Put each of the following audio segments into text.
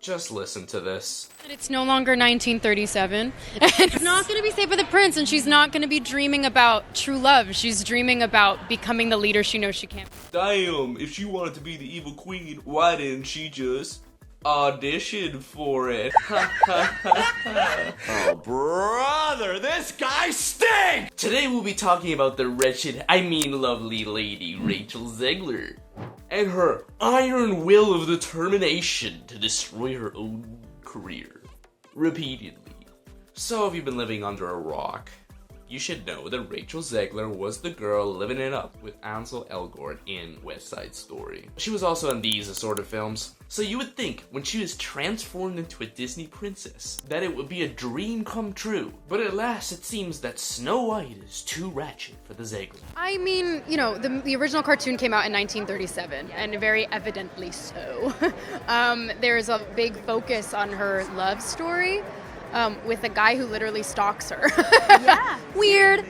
Just listen to this. It's no longer 1937. It's not going to be saved by the prince, and she's not going to be dreaming about true love. She's dreaming about becoming the leader she knows she can't. Damn, if she wanted to be the evil queen, why didn't she just audition for it? Oh, brother, this guy stinks! Today we'll be talking about the lovely lady Rachel Zegler and her iron will of determination to destroy her own career repeatedly. So if you've been living under a rock, you should know that Rachel Zegler was the girl living it up with Ansel Elgort in West Side Story. She was also in these assorted films. So you would think when she was transformed into a Disney princess that it would be a dream come true. But alas, it seems that Snow White is too ratchet for the Zegler. I mean, you know, the original cartoon came out in 1937, and very evidently so. There's a big focus on her love story. With a guy who literally stalks her. Yeah. Weird.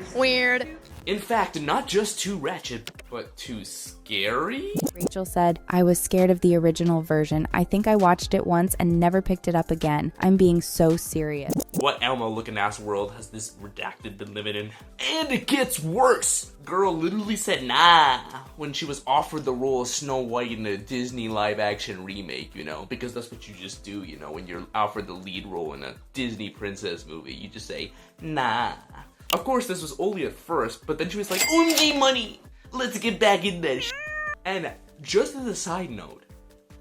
In fact, not just too ratchet, but too scary? Rachel said, I was scared of the original version. I think I watched it once and never picked it up again. I'm being so serious. What Elmo looking ass world has this redacted been living in? And it gets worse! Girl literally said nah when she was offered the role of Snow White in a Disney live action remake, you know? Because that's what you just do, you know, when you're offered the lead role in a Disney princess movie. You just say, nah. Of course, this was only at first, but then she was like, OMG money! Let's get back in that shit. And just as a side note,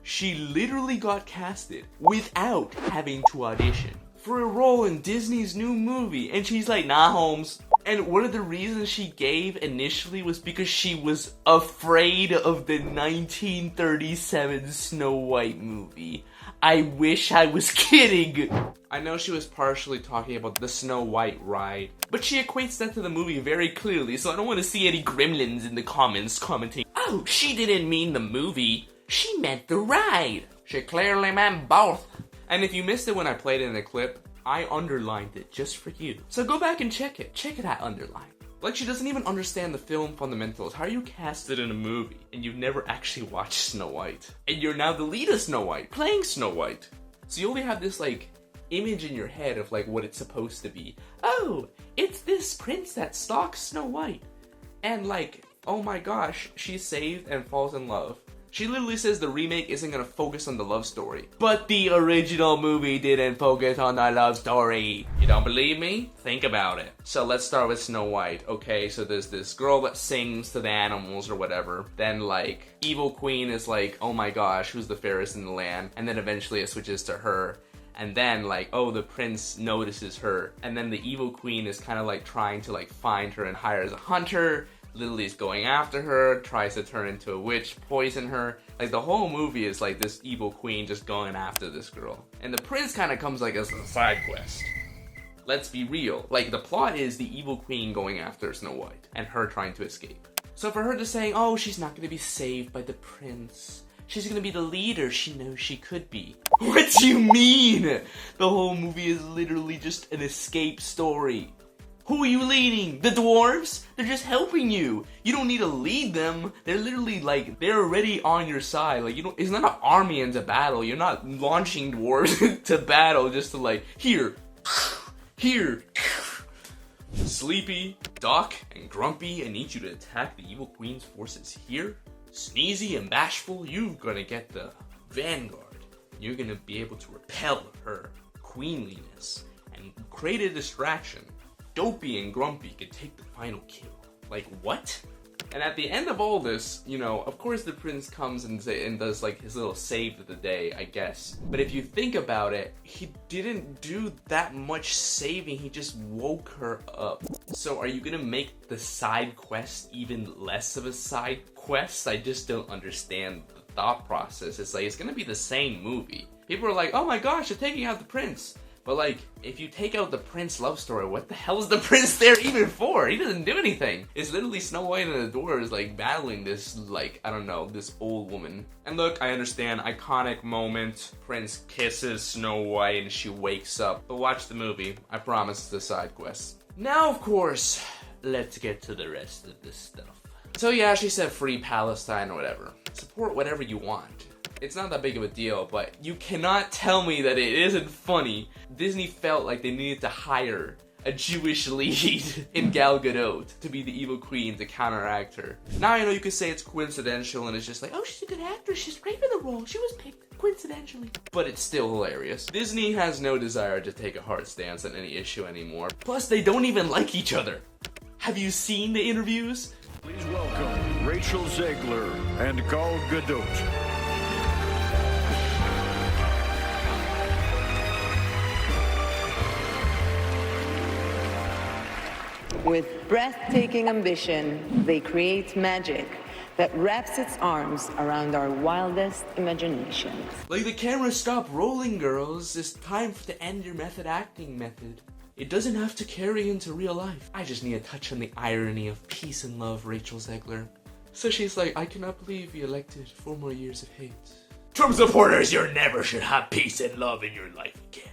she literally got casted without having to audition for a role in Disney's new movie. And she's like, nah, Holmes. And one of the reasons she gave initially was because she was afraid of the 1937 Snow White movie. I wish I was kidding. I know she was partially talking about the Snow White ride, but she equates that to the movie very clearly, so I don't want to see any gremlins in the comments commenting, oh, she didn't mean the movie, she meant the ride. She clearly meant both. And if you missed it when I played it in the clip, I underlined it just for you. So go back and check it. Check it out, underline. Like, she doesn't even understand the film fundamentals. How are you casted in a movie and you've never actually watched Snow White? And you're now the lead of Snow White, playing Snow White. So you only have this, like, image in your head of, like, what it's supposed to be. Oh, it's this prince that stalks Snow White. And, like, oh my gosh, she's saved and falls in love. She literally says the remake isn't gonna focus on the love story. But the original movie didn't focus on the love story. You don't believe me? Think about it. So let's start with Snow White. Okay, so there's this girl that sings to the animals or whatever. Then, like, evil queen is like, oh my gosh, who's the fairest in the land? And then eventually it switches to her. And then, like, oh, the prince notices her. And then the evil queen is kind of like trying to, like, find her and hire as a hunter. Lily's going after her, tries to turn into a witch, poison her. Like, the whole movie is like this evil queen just going after this girl. And the prince kind of comes like as a side quest. Let's be real. Like, the plot is the evil queen going after Snow White and her trying to escape. So for her to say, oh, she's not going to be saved by the prince. She's going to be the leader she knows she could be. What do you mean? The whole movie is literally just an escape story. Who are you leading? The dwarves? They're just helping you. You don't need to lead them. They're literally like, they're already on your side. Like, you don't, it's not an army into battle. You're not launching dwarves to battle just to like, here. Sleepy, Doc, and Grumpy, I need you to attack the evil queen's forces here. Sneezy and Bashful, you're gonna get the vanguard. You're gonna be able to repel her queenliness and create a distraction. Dopey and Grumpy could take the final kill. Like, what? And at the end of all this, you know, of course the prince comes and does like his little save of the day, I guess. But if you think about it, he didn't do that much saving, he just woke her up. So are you gonna make the side quest even less of a side quest? I just don't understand the thought process. It's like, it's gonna be the same movie. People are like, oh my gosh, they're taking out the prince. But like, if you take out the prince love story, what the hell is the prince there even for? He doesn't do anything. It's literally Snow White and the dwarves like battling this, like, I don't know, this old woman. And look, I understand, iconic moment. Prince kisses Snow White and she wakes up. But watch the movie. I promise it's a side quest. Now, of course, let's get to the rest of this stuff. So yeah, she said free Palestine or whatever. Support whatever you want. It's not that big of a deal, but you cannot tell me that it isn't funny. Disney felt like they needed to hire a Jewish lead in Gal Gadot to be the evil queen to counteract her. Now I know you could say it's coincidental and it's just like, oh, she's a good actress, she's great for the role, she was picked coincidentally. But it's still hilarious. Disney has no desire to take a hard stance on any issue anymore. Plus, they don't even like each other. Have you seen the interviews? Please welcome Rachel Zegler and Gal Gadot. With breathtaking ambition, they create magic that wraps its arms around our wildest imaginations. Like, the camera stopped rolling, girls. It's time to end your method acting method. It doesn't have to carry into real life. I just need to touch on the irony of peace and love, Rachel Zegler. So she's like, I cannot believe you elected 4 more years of hate. Trump supporters, you never should have peace and love in your life again.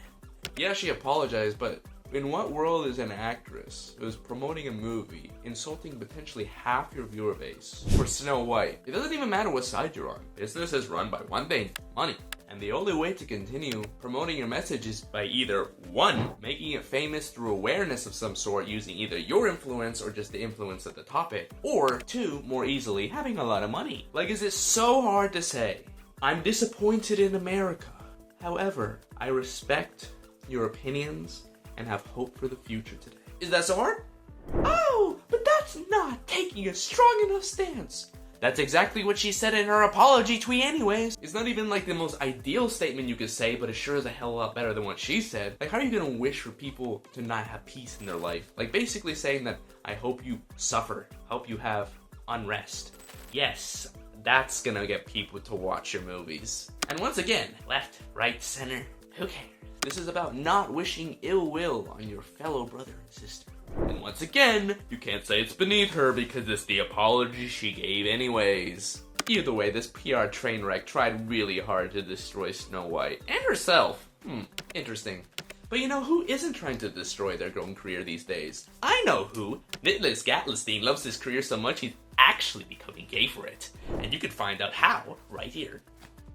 Yeah, she apologized, but in what world is an actress who's promoting a movie insulting potentially half your viewer base for Snow White? It doesn't even matter what side you're on. Business is run by one thing: money. And the only way to continue promoting your message is by either 1, making it famous through awareness of some sort using either your influence or just the influence of the topic, or 2, more easily, having a lot of money. Like, is it so hard to say, I'm disappointed in America? However, I respect your opinions and have hope for the future today. Is that so hard? Oh, but that's not taking a strong enough stance. That's exactly what she said in her apology tweet anyways. It's not even like the most ideal statement you could say, but it sure is a hell of a lot better than what she said. Like, how are you gonna wish for people to not have peace in their life? Like, basically saying that, I hope you suffer, hope you have unrest. Yes, that's gonna get people to watch your movies. And once again, left, right, center, who cares? This is about not wishing ill will on your fellow brother and sister. And once again, you can't say it's beneath her because it's the apology she gave anyways. Either way, this PR train wreck tried really hard to destroy Snow White. And herself. Interesting. But you know who isn't trying to destroy their own career these days? I know who. Nicholas Gatlinstein loves his career so much he's actually becoming gay for it. And you can find out how right here.